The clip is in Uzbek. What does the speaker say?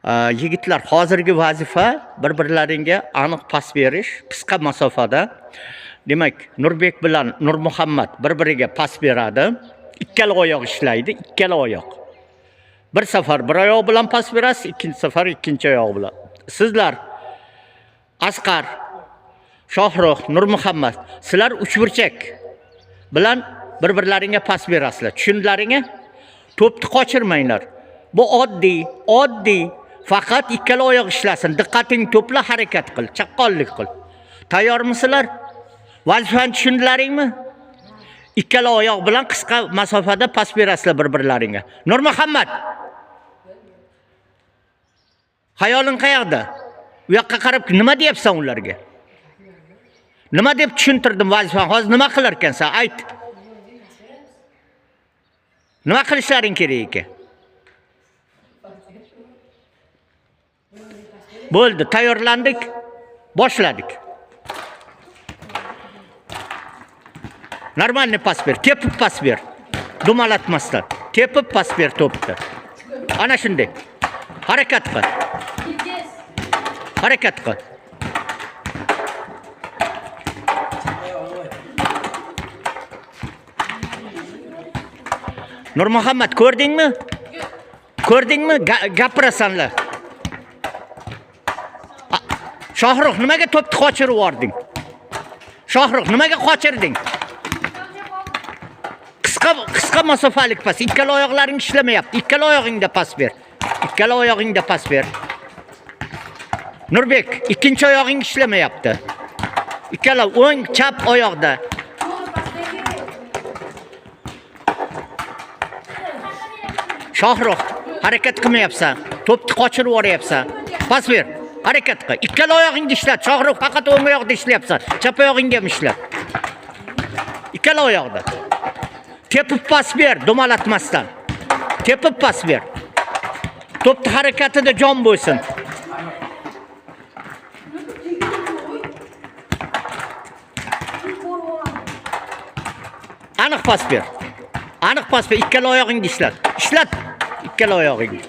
Yigitlar, hozirgi vazifa bir-birlaringga aniq pas berish, qisqa masofada. Demak, Nurbek bilan Nurmuhammad bir-biriga pas beradi. Ikkala oyoq ishlaydi, ikkala oyoq. Bir safar bir oyoq bilan pas berasiz, ikkinchi safar ikkinchi oyoq bilan. Sizlar Asqar, Shohruh, Nurmuhammad, sizlar uchburchak bilan bir-birlaringga pas berasizlar. Tushundilaringmi? To'pni qochirmanglar. Bu oddiy. Faqat ikkala oyoq ishlasin. Diqqating to'pla, harakat qil, chaqqonlik qil. Tayyormisizlar? Vazifani tushundilaringmi? Ikkala oyoq bilan qisqa masofada pas berasizlar bir-birlaringga. Nurmuhammad. Xayoling qayoqda? U yoqqa qarab nima deyapsan ularga? Nima deb tushuntirdim vazifani? Hozir nima qilar ekansan? Ayt. Nima qilishlaring kerak ekan? Bo'ldi, tayyorlandik, boshladik. Normalniy pas ber, tepib pas ber. Dumalatmasdan. Tepib pas ber to'pni. Ana shunday. Harakat qil. Harakat qil. Nurmuhammad, ko'rdingmi? Ko'rdingmi? Gapirasanlar. Shohruh, nimaga to'pni qochirib yubording? Shohruh, nimaga qochirding? Qisqa masofalik pas. Ikkala oyoqlaring ishlamayapti. Ikkala oyog'ingda pas ber. Ikkala oyog'ingda pas ber. Nurbek, ikkinchi oyog'ing ishlamayapti. Ikkala o'ng, chap oyoqda. Shohruh, harakat qilmayapsan. To'pni qochirib yuboryapsan. Pas ber. Harakat qil. Ikkala oyog'ingni ishlat. Shohruh, faqat o'ng oyoqda ishlayapsan. Chap oyog'ingga ham ishlat. Ikkala oyoqda. Tepib pas ber, dumalatmasdan. Tepib pas ber. To'pni harakatida jon bo'lsin. Aniq pas ber. Aniq pas ber. Ikkala oyog'ingni ishlat. Ishlat. Ikkala oyog'ingni.